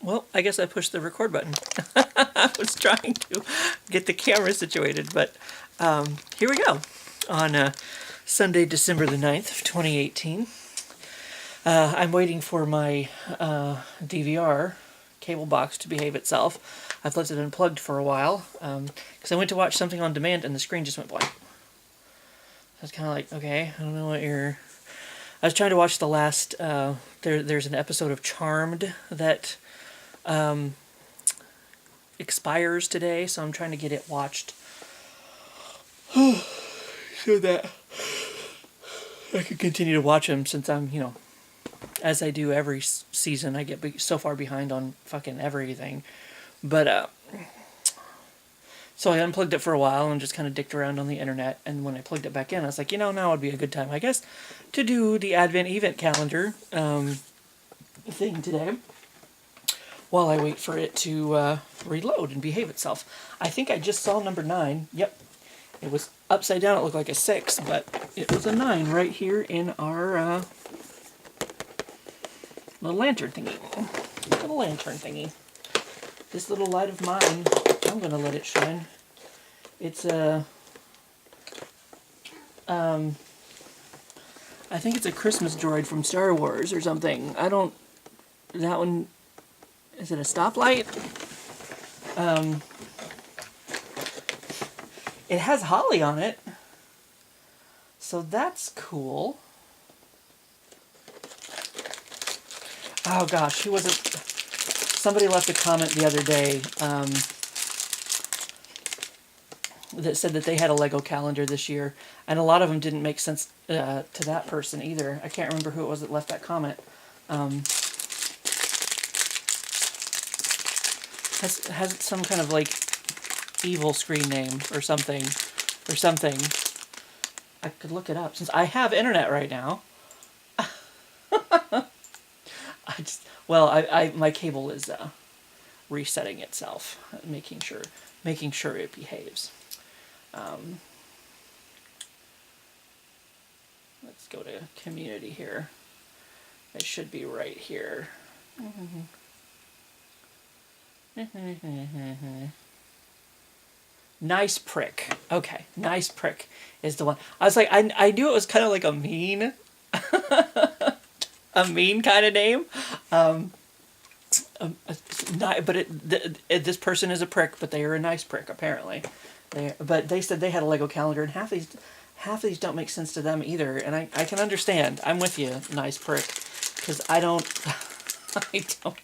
Well, I guess I pushed the record button. I was trying to get the camera situated, but here we go. On Sunday, December the 9th of 2018. I'm waiting for my DVR cable box to behave itself. I've left it unplugged for a while because I went to watch something on demand and the screen just went blank. I was kind of like, okay, I don't know what you're... I was trying to watch the last... there's an episode of Charmed that expires today, so I'm trying to get it watched so that I can continue to watch them, since I'm, as I do every season, I get so far behind on fucking everything. But so I unplugged it for a while and just kind of dicked around on the internet, and when I plugged it back in, I was like, now would be a good time, I guess, to do the Advent event calendar thing today, while I wait for it to reload and behave itself. I think I just saw number 9. Yep. It was upside down. It looked like a 6, but it was a 9 right here in our little lantern thingy. This little light of mine, I'm going to let it shine. It's a... I think it's a Christmas droid from Star Wars or something. That one... Is it a stoplight? It has holly on it. So that's cool. Oh gosh, who was it? Somebody left a comment the other day that said that they had a Lego calendar this year, and a lot of them didn't make sense to that person either. I can't remember who it was that left that comment. Has some kind of like evil screen name or something. I could look it up since I have internet right now. My cable is resetting itself, making sure it behaves. Let's go to community here. It should be right here. Nice prick. Okay, nice prick is the one. I was like, I knew it was kind of like a mean kind of name. But this person is a prick, but they are a nice prick apparently. But they said they had a Lego calendar, and half these don't make sense to them either. And I can understand. I'm with you, nice prick, because I don't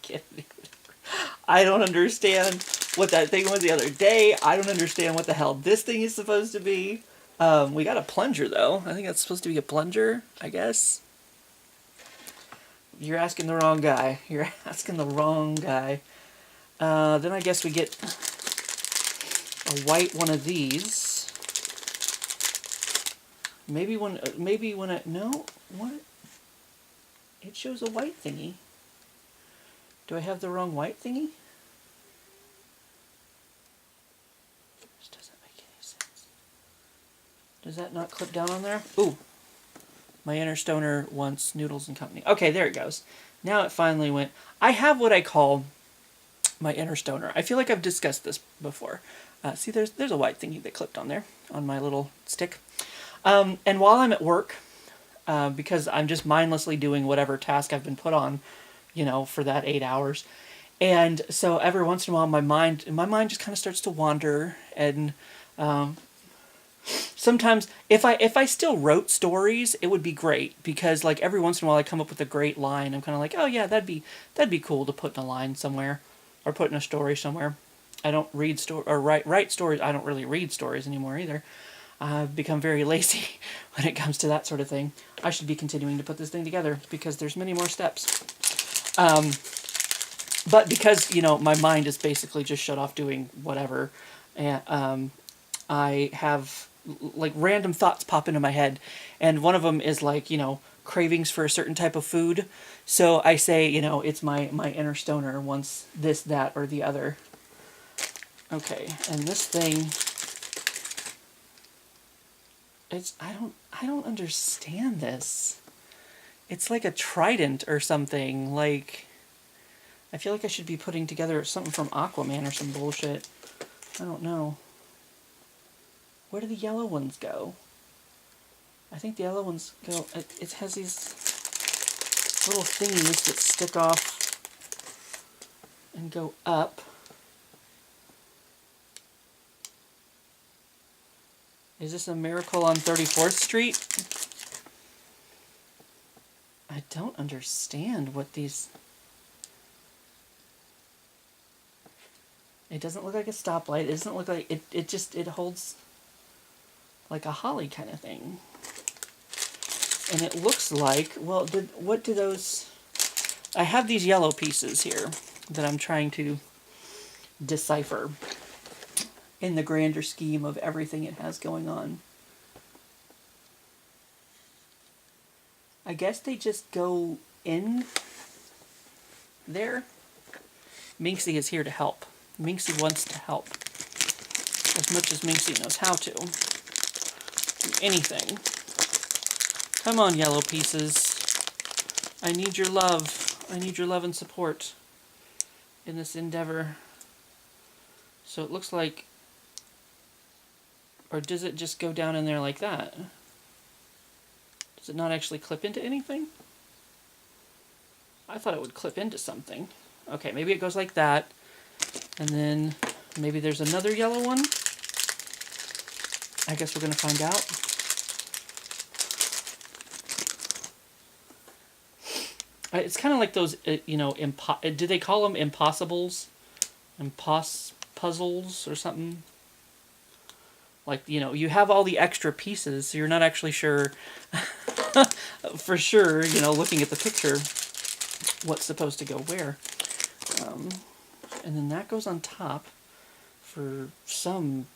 get it. I don't understand what that thing was the other day. I don't understand what the hell this thing is supposed to be. We got a plunger, though. I think that's supposed to be a plunger, I guess. You're asking the wrong guy. Then I guess we get a white one of these. No? What? It shows a white thingy. Do I have the wrong white thingy? This doesn't make any sense. Does that not clip down on there? Ooh. My inner stoner wants Noodles and Company. Okay, there it goes. Now it finally went. I have what I call my inner stoner. I feel like I've discussed this before. See, there's a white thingy that clipped on there, on my little stick. And while I'm at work, because I'm just mindlessly doing whatever task I've been put on, for that 8 hours. And so every once in a while my mind just kind of starts to wander, and sometimes if I still wrote stories, it would be great, because like every once in a while I come up with a great line. I'm kind of like, oh yeah, that'd be cool to put in a line somewhere, or put in a story somewhere. I don't write stories. I don't really read stories anymore either. I've become very lazy when it comes to that sort of thing. I should be continuing to put this thing together, because there's many more steps. But because, my mind is basically just shut off doing whatever, and I have like random thoughts pop into my head, and one of them is like, cravings for a certain type of food. So I say, it's my inner stoner wants this, that, or the other. Okay, and this thing, I don't understand this. It's like a trident or something, like I feel like I should be putting together something from Aquaman or some bullshit. I don't know. Where do the yellow ones go? I think the yellow ones go... It has these little thingies that stick off and go up. Is this a Miracle on 34th Street? I don't understand what these... It doesn't look like a stoplight. It doesn't look like... It holds like a holly kind of thing. And it looks like... Well, what do those... I have these yellow pieces here that I'm trying to decipher in the grander scheme of everything it has going on. I guess they just go in there. Minxie is here to help. Minxie wants to help. As much as Minxie knows how to. Do anything. Come on, yellow pieces. I need your love. I need your love and support in this endeavor. So it looks like... Or does it just go down in there like that? Does it not actually clip into anything? I thought it would clip into something. Okay, maybe it goes like that. And then maybe there's another yellow one. I guess we're going to find out. It's kind of like those, you know, do they call them impossibles? Puzzles or something? Like, you know, you have all the extra pieces, so you're not actually sure, for sure, you know, looking at the picture, what's supposed to go where. And then that goes on top for some...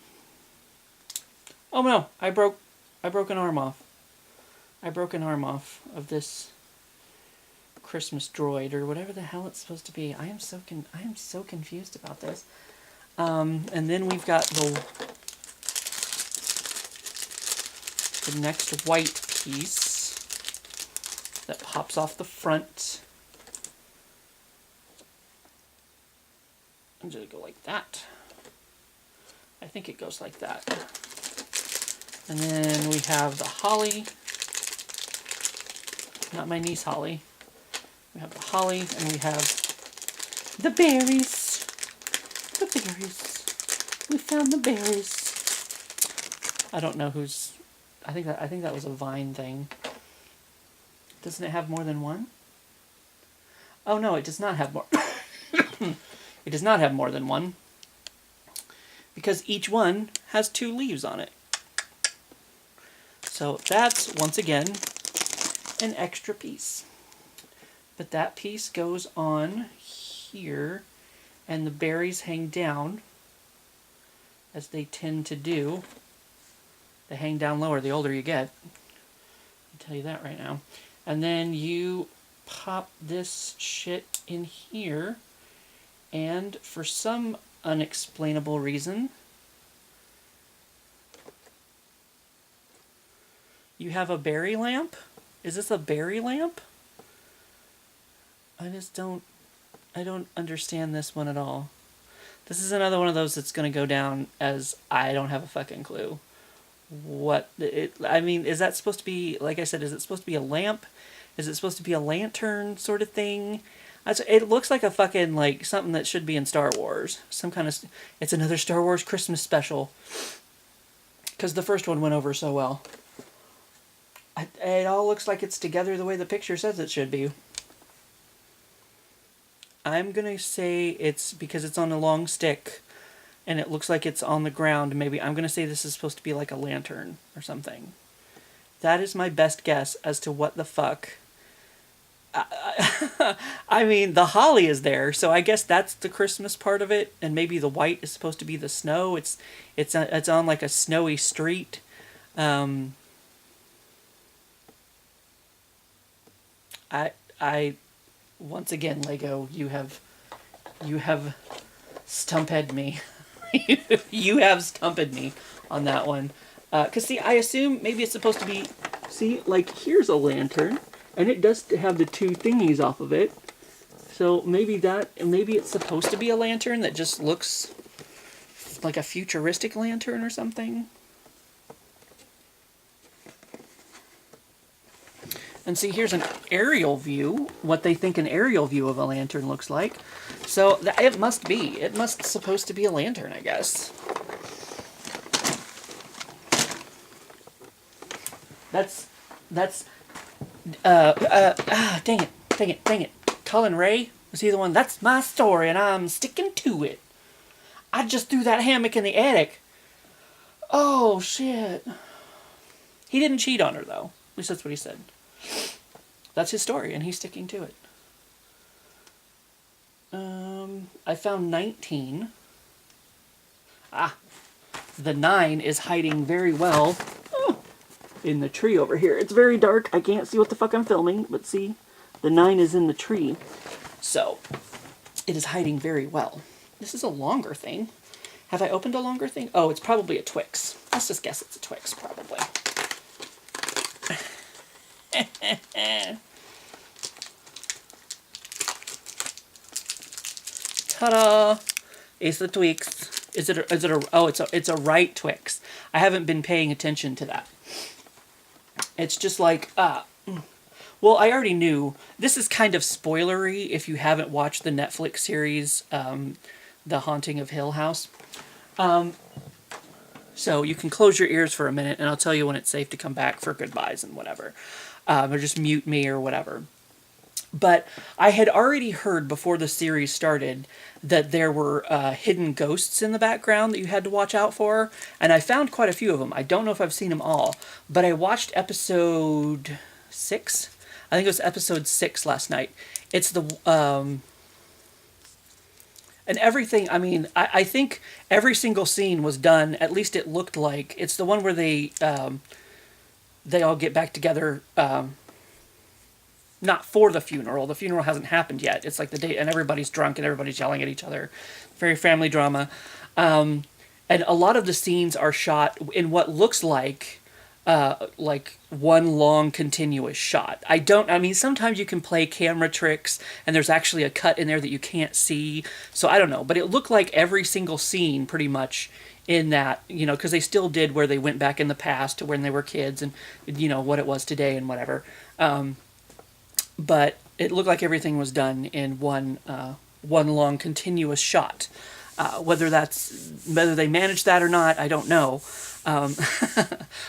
Oh no, I broke an arm off. I broke an arm off of this Christmas droid, or whatever the hell it's supposed to be. I am so confused about this. And then we've got the next white piece that pops off the front. I'm just gonna go like that. I think it goes like that. And then we have the holly. Not my niece Holly. We have the holly, and we have the berries. The berries. We found the berries. I don't know who's... I think that was a Vine thing. Doesn't it have more than one? Oh no, it does not have more. It does not have more than one. Because each one has 2 leaves on it. So that's, once again, an extra piece. But that piece goes on here, and the berries hang down, as they tend to do. They hang down lower the older you get. I'll tell you that right now. And then you pop this shit in here, and for some unexplainable reason, you have a berry lamp? Is this a berry lamp? I don't understand this one at all. This is another one of those that's going to go down as I don't have a fucking clue. I mean, is that supposed to be, like I said, is it supposed to be a lamp? Is it supposed to be a lantern sort of thing? It looks like a fucking, like, something that should be in Star Wars. Some kind of... It's another Star Wars Christmas special. Because the first one went over so well. It all looks like it's together the way the picture says it should be. I'm going to say it's because it's on a long stick and it looks like it's on the ground. Maybe I'm going to say this is supposed to be like a lantern or something. That is my best guess as to what the fuck. I mean, the holly is there, so I guess that's the Christmas part of it, and maybe the white is supposed to be the snow. It's on like a snowy street. I once again, Lego, you have stumped me. You have stumped me on that one. 'Cause see, I assume maybe it's supposed to be, see, like here's a lantern, and it does have the 2 thingies off of it. So maybe it's supposed to be a lantern that just looks like a futuristic lantern or something. And see, here's an aerial view, what they think an aerial view of a lantern looks like. So it must be. It must supposed to be a lantern, I guess. Dang it. Cullen Ray, was he the one? That's my story and I'm sticking to it. I just threw that hammock in the attic. Oh, shit. He didn't cheat on her, though. At least that's what he said. That's his story, and he's sticking to it. I found 19. The 9 is hiding very well in the tree over here. It's very dark. I can't see what the fuck I'm filming, but see, the 9 is in the tree. So, it is hiding very well. This is a longer thing. Have I opened a longer thing? Oh, it's probably a Twix. Let's just guess it's a Twix, probably. Ta-da! It's the Twix. It's a right Twix. I haven't been paying attention to that. It's just like, well, I already knew. This is kind of spoilery if you haven't watched the Netflix series, The Haunting of Hill House. So you can close your ears for a minute, and I'll tell you when it's safe to come back for goodbyes and whatever. Or just mute me or whatever. But I had already heard before the series started that there were hidden ghosts in the background that you had to watch out for. And I found quite a few of them. I don't know if I've seen them all. But I watched episode 6. I think it was episode 6 last night. It's the... and everything, I mean, I think every single scene was done, at least it looked like. It's the one where they all get back together... not for the funeral. The funeral hasn't happened yet. It's like the day, and everybody's drunk and everybody's yelling at each other. Very family drama. And a lot of the scenes are shot in what looks like one long continuous shot. I mean, sometimes you can play camera tricks and there's actually a cut in there that you can't see. So I don't know, but it looked like every single scene pretty much in that, because they still did where they went back in the past to when they were kids and, what it was today and whatever. But it looked like everything was done in one long continuous shot. Whether they managed that or not, I don't know.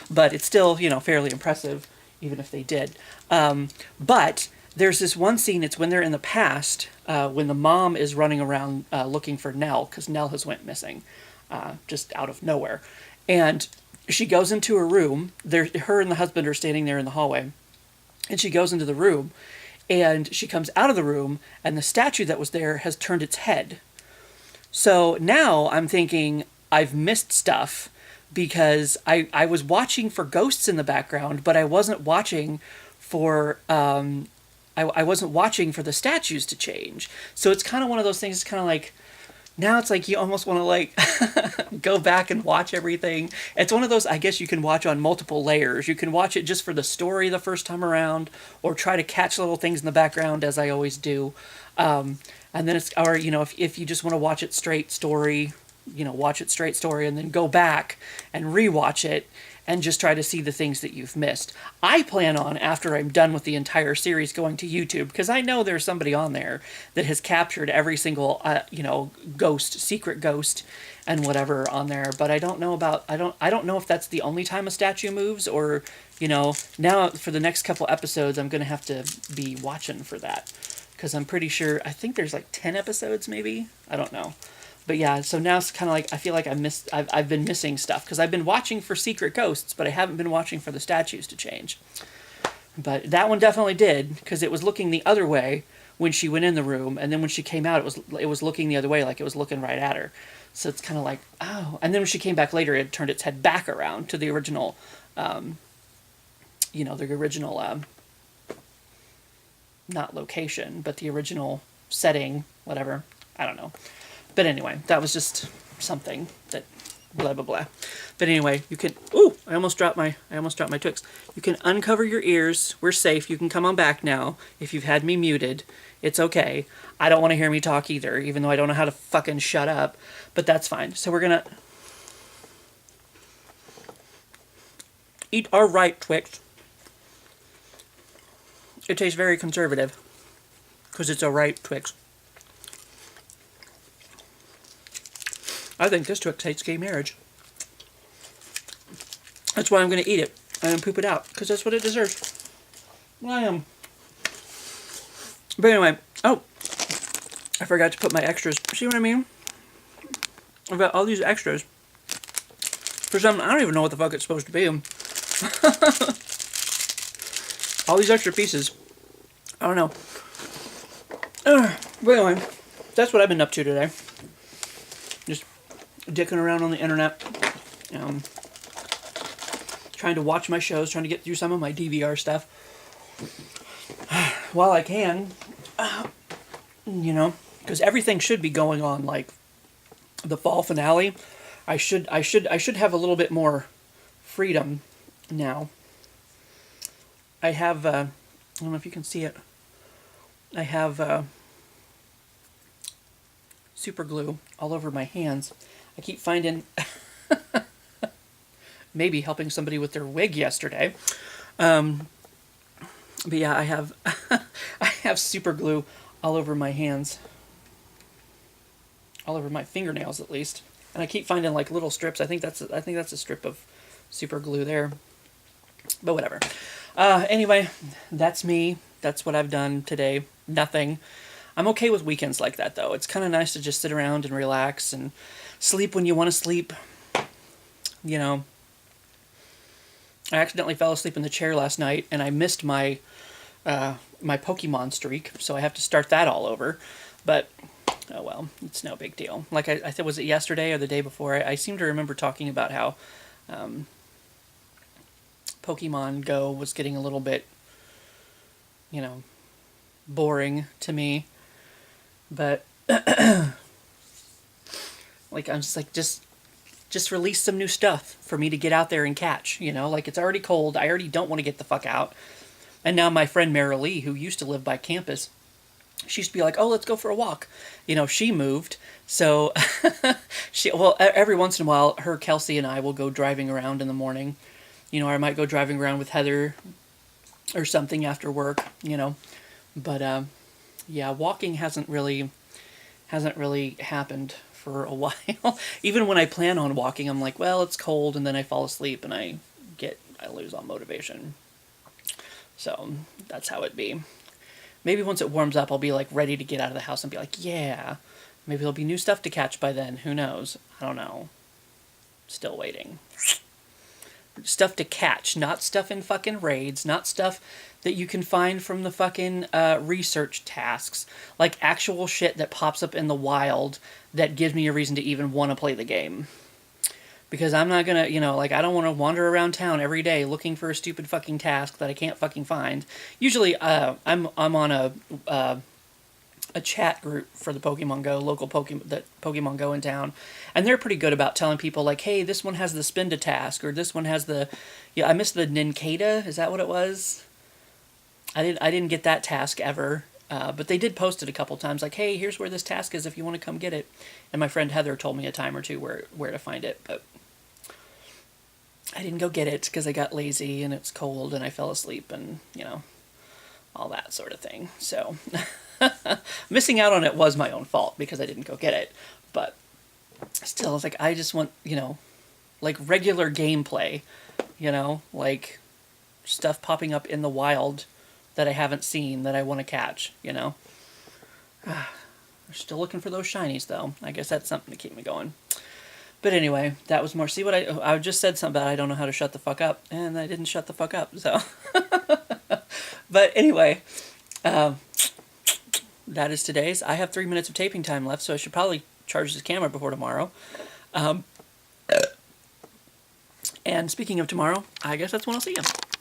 But it's still, fairly impressive, even if they did. But there's this one scene, it's when they're in the past, when the mom is running around looking for Nell, because Nell has went missing, just out of nowhere. And she goes into her room, her and the husband are standing there in the hallway, and she goes into the room, and she comes out of the room, and the statue that was there has turned its head. So now I'm thinking I've missed stuff because I was watching for ghosts in the background, but I wasn't watching for I wasn't watching for the statues to change. So it's kind of one of those things. It's kind of like now it's like you almost want to go back and watch everything. It's one of those, I guess you can watch on multiple layers. You can watch it just for the story the first time around, or try to catch little things in the background as I always do. And then if you just want to watch it straight story, watch it straight story and then go back and rewatch it and just try to see the things that you've missed. I plan on, after I'm done with the entire series, going to YouTube, because I know there's somebody on there that has captured every single, secret ghost and whatever on there. But I don't know I don't know if that's the only time a statue moves, or, now for the next couple episodes, I'm going to have to be watching for that. Because I'm pretty sure, I think there's 10 episodes maybe? I don't know. But yeah, so now it's kind of like, I feel like I've been missing stuff, because I've been watching for secret ghosts, but I haven't been watching for the statues to change. But that one definitely did, because it was looking the other way when she went in the room, and then when she came out, it was looking the other way, like it was looking right at her. So it's kind of like, oh. And then when she came back later, it turned its head back around to the original, not location, but the original setting, whatever. I don't know. But anyway, that was just something that blah, blah, blah. But anyway, you can... Ooh! I almost dropped my Twix. You can uncover your ears. We're safe. You can come on back now if you've had me muted. It's okay. I don't want to hear me talk either, even though I don't know how to fucking shut up. But that's fine. So we're gonna eat our right Twix. It tastes very conservative because it's a right Twix. I think this Twix tastes gay marriage. That's why I'm going to eat it and poop it out because that's what it deserves. I am. But anyway, oh, I forgot to put my extras. See what I mean? I've got all these extras. For some, I don't even know what the fuck it's supposed to be. All these extra pieces. I don't know. But anyway, that's what I've been up to today. Just dicking around on the internet. Trying to watch my shows, trying to get through some of my DVR stuff. While I can. You know, because everything should be going on, like the fall finale. I should have a little bit more freedom now. I have, I don't know if you can see it. I have super glue all over my hands. I keep finding maybe helping somebody with their wig yesterday. But yeah, I have I have super glue all over my hands. All over my fingernails at least. And I keep finding like little strips. I think that's a strip of super glue there. But whatever. Anyway, that's me. That's what I've done today. Nothing. I'm okay with weekends like that, though. It's kind of nice to just sit around and relax and sleep when you want to sleep. You know, I accidentally fell asleep in the chair last night, and I missed my my Pokemon streak, so I have to start that all over. But, oh well, it's no big deal. Like I said, was it yesterday or the day before? I seem to remember talking about how Pokemon Go was getting a little bit, you know, boring to me. But, like, I'm just like, just release some new stuff for me to get out there and catch, you know? Like, it's already cold. I already don't want to get the fuck out. And now my friend Marilee, who used to live by campus, she used to be like, oh, let's go for a walk. You know, she moved. So, every once in a while, her, Kelsey, and I will go driving around in the morning. You know, I might go driving around with Heather or something after work, you know. But, yeah, walking hasn't really happened for a while. Even when I plan on walking, I'm like, well, it's cold, and then I fall asleep and I lose all motivation. So, that's how it be. Maybe once it warms up, I'll be, like, ready to get out of the house and be like, yeah, maybe there'll be new stuff to catch by then. Who knows? I don't know. Still waiting. Stuff to catch, not stuff in fucking raids, not stuff that you can find from the fucking research tasks. Like, actual shit that pops up in the wild that gives me a reason to even want to play the game. Because I'm not gonna, you know, like, I don't want to wander around town every day looking for a stupid fucking task that I can't fucking find. Usually, I'm on a chat group for the Pokemon Go, local Pokemon Go in town, and they're pretty good about telling people, like, hey, this one has the Spinda task, or this one has the, yeah, I missed the Nincada, is that what it was? I didn't get that task ever, but they did post it a couple times, like, hey, here's where this task is if you want to come get it, and my friend Heather told me a time or two where to find it, but I didn't go get it because I got lazy and it's cold and I fell asleep and, you know, all that sort of thing. So, missing out on it was my own fault because I didn't go get it. But still, it's like, I just want, you know, like regular gameplay, you know, like stuff popping up in the wild that I haven't seen that I want to catch, you know. We're still looking for those shinies, though. I guess that's something to keep me going. But anyway, that was more. See what I just said something about I don't know how to shut the fuck up, and I didn't shut the fuck up. So, but anyway, that is today's. I have 3 minutes of taping time left, so I should probably charge this camera before tomorrow. And speaking of tomorrow, I guess that's when I'll see you.